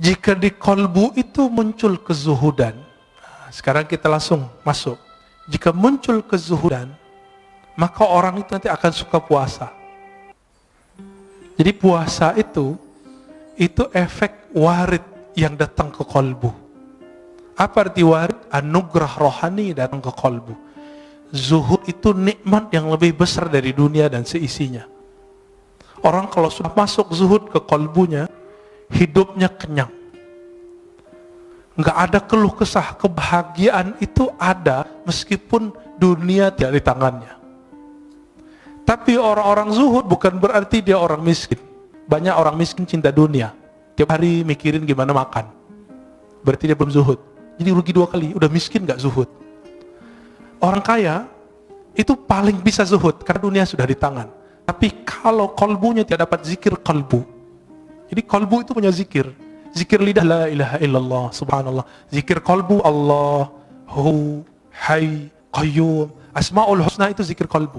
Jika di kolbu itu muncul kezuhudan, sekarang kita langsung masuk. Jika muncul kezuhudan, maka orang itu nanti akan suka puasa. Jadi puasa itu efek warid yang datang ke kolbu. Apa arti warid? Anugerah rohani datang ke kolbu. Zuhud itu nikmat yang lebih besar dari dunia dan seisinya. Orang kalau sudah masuk zuhud ke kolbunya, hidupnya kenyang. Nggak ada keluh kesah, kebahagiaan itu ada meskipun dunia tidak di tangannya. Tapi orang-orang zuhud bukan berarti dia orang miskin. Banyak orang miskin cinta dunia, tiap hari mikirin gimana makan. Berarti dia belum zuhud. Jadi rugi 2 kali, udah miskin nggak zuhud. Orang kaya itu paling bisa zuhud karena dunia sudah di tangan. Tapi kalau kolbunya tidak dapat zikir kolbu, jadi kolbu itu punya zikir. Zikir lidah la ilaha illallah, subhanallah. Zikir kolbu Allahu Hayy Qayyum, Asmaul Husna, itu zikir kolbu.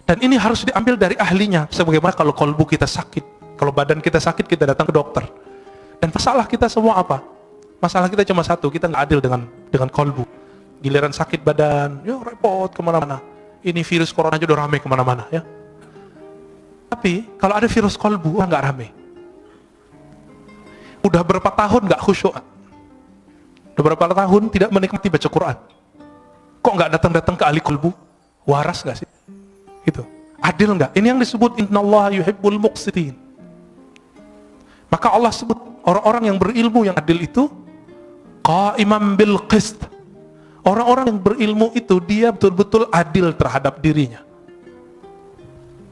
Dan ini harus diambil dari ahlinya. Sebagaimana kalau kolbu kita sakit, kalau badan kita sakit, kita datang ke dokter. Dan masalah kita semua apa? Masalah kita cuma satu, kita nggak adil dengan kolbu. Giliran sakit badan, ya repot kemana-mana. Ini virus corona aja udah rame kemana-mana ya. Tapi kalau ada virus kolbu, nggak rame. Udah berapa tahun nggak khusyuk? Udah berapa tahun tidak menikmati baca Quran? Kok nggak datang-datang ke ahli kolbu? Waras nggak sih? Gitu. Adil nggak? Ini yang disebut innallaha yuhibbul muqsitin. Maka Allah sebut orang-orang yang berilmu yang adil itu qa'iman bil qist. Orang-orang yang berilmu itu dia betul-betul adil terhadap dirinya.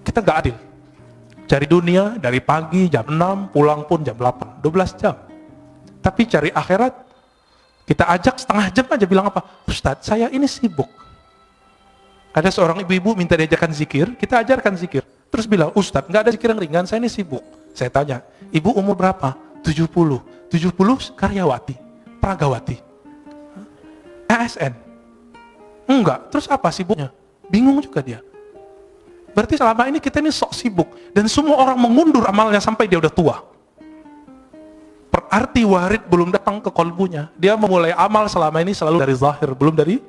Kita nggak adil. Cari dunia dari pagi jam 6, pulang pun jam 8, 12 jam. Tapi cari akhirat, kita ajak setengah jam aja, bilang apa? Ustadz, saya ini sibuk. Ada seorang ibu-ibu minta diajarkan zikir, kita ajarkan zikir. Terus bilang, Ustadz, nggak ada zikir yang ringan, saya ini sibuk. Saya tanya, ibu umur berapa? 70. 70 karyawati, pragawati. ASN. Enggak, terus apa sibuknya? Bingung juga dia. Berarti selama ini kita ini sok sibuk. Dan semua orang mengundur amalnya sampai dia udah tua. Berarti warid belum datang ke kolbunya. Dia memulai amal selama ini selalu dari zahir, belum dari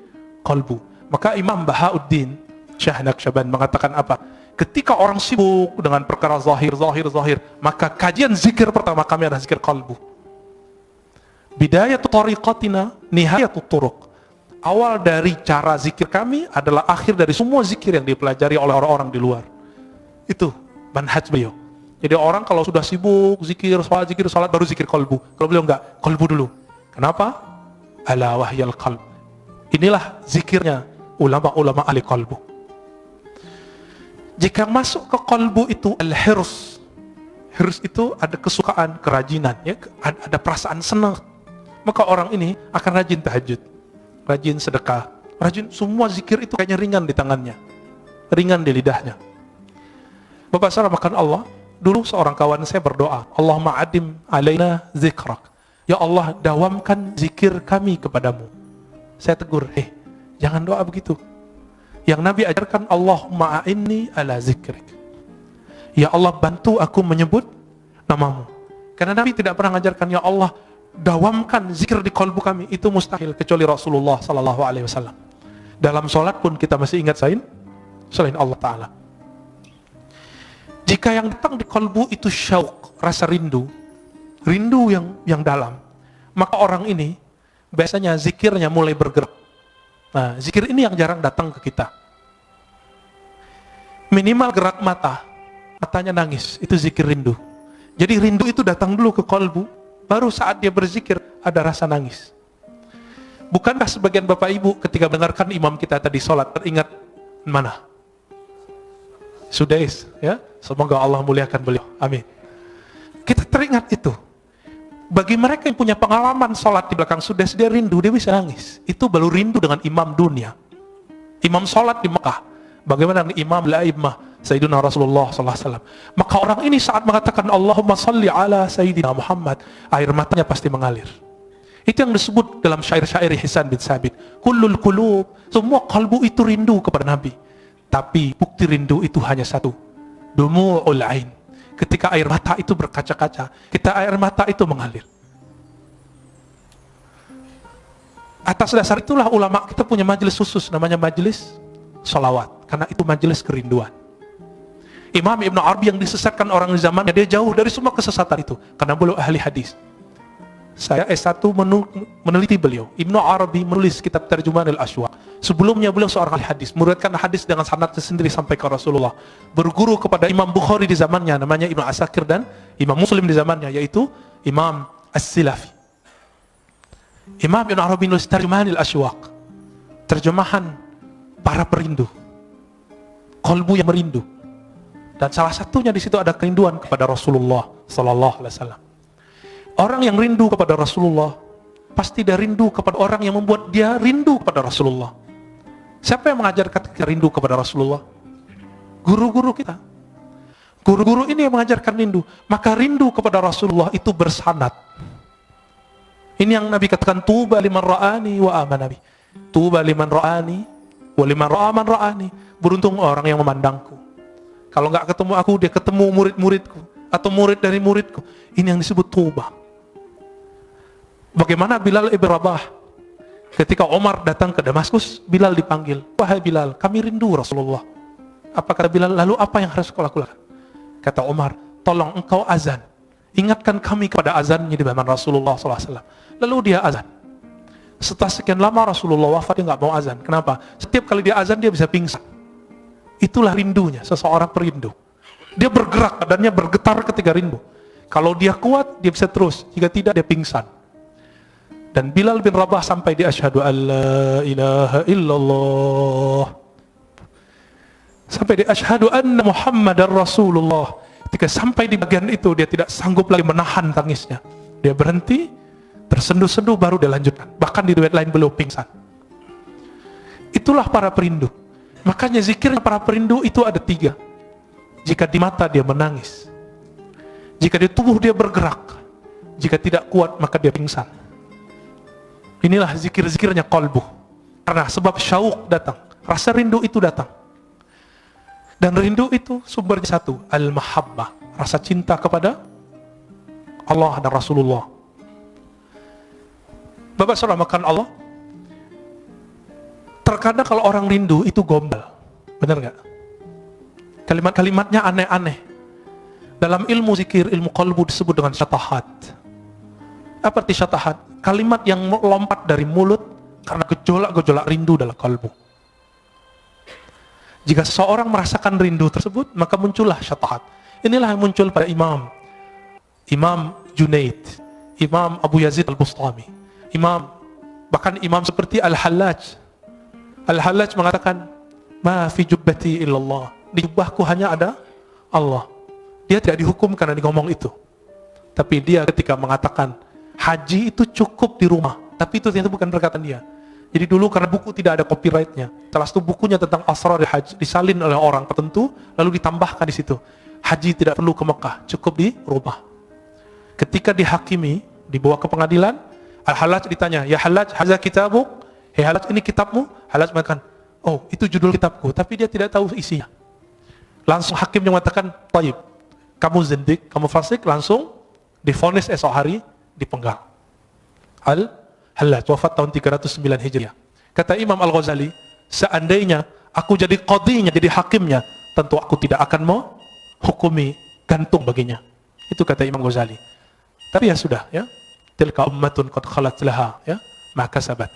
kolbu. Maka Imam Bahauddin Syah Naqsyaband mengatakan apa? Ketika orang sibuk dengan perkara zahir, maka kajian zikir pertama kami adalah zikir kolbu. Bidayatu tariqatina, nihayatu turuq. Awal dari cara zikir kami adalah akhir dari semua zikir yang dipelajari oleh orang-orang di luar. Itu manhaj beliau. Jadi orang kalau sudah sibuk zikir salat baru zikir kolbu. Kalau beliau enggak, kolbu dulu. Kenapa? Ala wahyal qalb. Inilah zikirnya ulama-ulama ahli kolbu. Jika masuk ke kolbu itu al-hirs. Hirs itu ada kesukaan, kerajinan, ya, ada perasaan senang. Maka orang ini akan rajin tahajud, rajin sedekah, rajin semua zikir itu kayaknya ringan di tangannya, ringan di lidahnya. Bapak saudara makan Allah, dulu seorang kawan saya berdoa, Allahumma adim alaina zikrak. Ya Allah, dawamkan zikir kami kepadamu. Saya tegur, jangan doa begitu. Yang Nabi ajarkan, Allahumma a'inni ala zikrik. Ya Allah, bantu aku menyebut namamu. Karena Nabi tidak pernah mengajarkan, ya Allah, dawamkan zikir di kolbu kami. Itu mustahil kecuali Rasulullah SAW. Dalam sholat pun kita masih ingat selain Allah Ta'ala. Jika yang datang di kolbu itu syauq, rasa rindu yang dalam, maka orang ini biasanya zikirnya mulai bergerak. Nah, zikir ini yang jarang datang ke kita. Minimal gerak matanya nangis, itu zikir rindu. Jadi rindu itu datang dulu ke kolbu, baru saat dia berzikir ada rasa nangis. Bukankah sebagian bapak ibu ketika mendengarkan imam kita tadi sholat teringat mana? Sudais, ya. Semoga Allah muliakan beliau. Amin. Kita teringat itu. Bagi mereka yang punya pengalaman sholat di belakang Sudais, dia rindu, dia bisa nangis. Itu baru rindu dengan imam dunia. Imam sholat di Mekah. Bagaimana dengan imam la'imah Sayyidina Rasulullah SAW. Maka orang ini saat mengatakan Allahumma salli ala Sayyidina Muhammad, air matanya pasti mengalir. Itu yang disebut dalam syair-syair Hisan bin Sabit, kullul qulub, semua kalbu itu rindu kepada Nabi. Tapi bukti rindu itu hanya satu, dumu'ul ain. Ketika air mata itu berkaca-kaca, air mata itu mengalir. Atas dasar itulah ulama kita punya majelis khusus namanya majelis salawat, karena itu majelis kerinduan. Imam Ibn Arabi yang disesatkan orang di zamannya, dia jauh dari semua kesesatan itu karena beliau ahli hadis. Saya S1 meneliti beliau. Ibn Arabi menulis kitab Tarjumanul Aswaq. Sebelumnya beliau seorang ahli hadis, meriwayatkan hadis dengan sanadnya sendiri sampai ke Rasulullah. Berguru kepada Imam Bukhari di zamannya namanya Ibnu Asakir, dan Imam Muslim di zamannya yaitu Imam As-Silafi. Imam Ibn Arabi menulis Tarjumanul Aswaq, terjemahan para perindu, kolbu yang merindu. Dan salah satunya di situ ada kerinduan kepada Rasulullah sallallahu alaihi wasallam. Orang yang rindu kepada Rasulullah pasti dia rindu kepada orang yang membuat dia rindu kepada Rasulullah. Siapa yang mengajarkan kita rindu kepada Rasulullah? Guru-guru kita. Guru-guru ini yang mengajarkan rindu. Maka rindu kepada Rasulullah itu bersanad. Ini yang Nabi katakan, tuba liman ra'ani wa amana bi. Tuba liman ra'ani wa liman ra'a man ra'ani. Beruntung orang yang memandangku. Kalau nggak ketemu aku, dia ketemu murid-muridku atau murid dari muridku. Ini yang disebut tuba. Bagaimana Bilal ibn Rabah ketika Umar datang ke Damaskus, Bilal dipanggil, wahai Bilal, kami rindu Rasulullah. Apa kata Bilal? Lalu apa yang harus kau lakukan? Kata Umar, tolong engkau azan, ingatkan kami kepada azannya di zaman Rasulullah SAW. Lalu dia azan. Setelah sekian lama Rasulullah wafat, dia nggak mau azan. Kenapa? Setiap kali dia azan dia bisa pingsan. Itulah rindunya seseorang perindu. Dia bergerak, badannya bergetar ketika rindu. Kalau dia kuat, dia bisa terus. Jika tidak, dia pingsan. Dan Bilal bin Rabah sampai di asyhadu an la ilaha illallah, sampai di asyhadu anna Muhammadar Rasulullah. Ketika sampai di bagian itu, dia tidak sanggup lagi menahan tangisnya. Dia berhenti, tersenduh-senduh, baru dia lanjutkan. Bahkan di riwayat lain beliau pingsan. Itulah para perindu. Makanya zikirnya para perindu itu ada 3. Jika di mata dia menangis, jika di tubuh dia bergerak, jika tidak kuat maka dia pingsan. Inilah zikir-zikirnya qalbu. Karena sebab syauq datang, rasa rindu itu datang. Dan rindu itu sumbernya satu, al-mahabbah, rasa cinta kepada Allah dan Rasulullah. Bapak saudara makan Allah, terkadang kalau orang rindu itu gombal, benar nggak? Kalimat-kalimatnya aneh-aneh. Dalam ilmu zikir, ilmu qalbu disebut dengan syatahat. Apa arti syatahat? Kalimat yang melompat dari mulut karena gejolak-gejolak rindu dalam kalbu. Jika seseorang merasakan rindu tersebut, maka muncullah syatahat. Inilah yang muncul pada Imam Junaid, Imam Abu Yazid al-Bustami, bahkan imam seperti Al-Hallaj. Al-Hallaj mengatakan, ma fi jubbati illallah, di jubahku hanya ada Allah. Dia tidak dihukum karena dia ngomong itu. Tapi dia ketika mengatakan haji itu cukup di rumah, tapi itu ternyata bukan perkataan dia. Jadi dulu karena buku tidak ada copyrightnya, salah satu bukunya tentang asrar haji disalin oleh orang tertentu, lalu ditambahkan di situ, haji tidak perlu ke Mekah, cukup di rumah. Ketika dihakimi, dibawa ke pengadilan, Al-Hallaj ditanya, ya Hallaj, hadza kitabuk? Hei Hallaj, ini kitabmu? Hallaj mengatakan, oh itu judul kitabku, tapi dia tidak tahu isinya. Langsung hakimnya mengatakan, taib, kamu zindik, kamu fasik, langsung divonis esok hari dipenggal. Al-Hallaj wafat tahun 309 Hijriah. Kata Imam Al-Ghazali, seandainya aku jadi qadhinya, jadi hakimnya, tentu aku tidak akan mau hukumi gantung baginya. Itu kata Imam Ghazali. Tapi ya sudah, ya. Tilka ummatun qad khalat laha, ya, ma kasabat.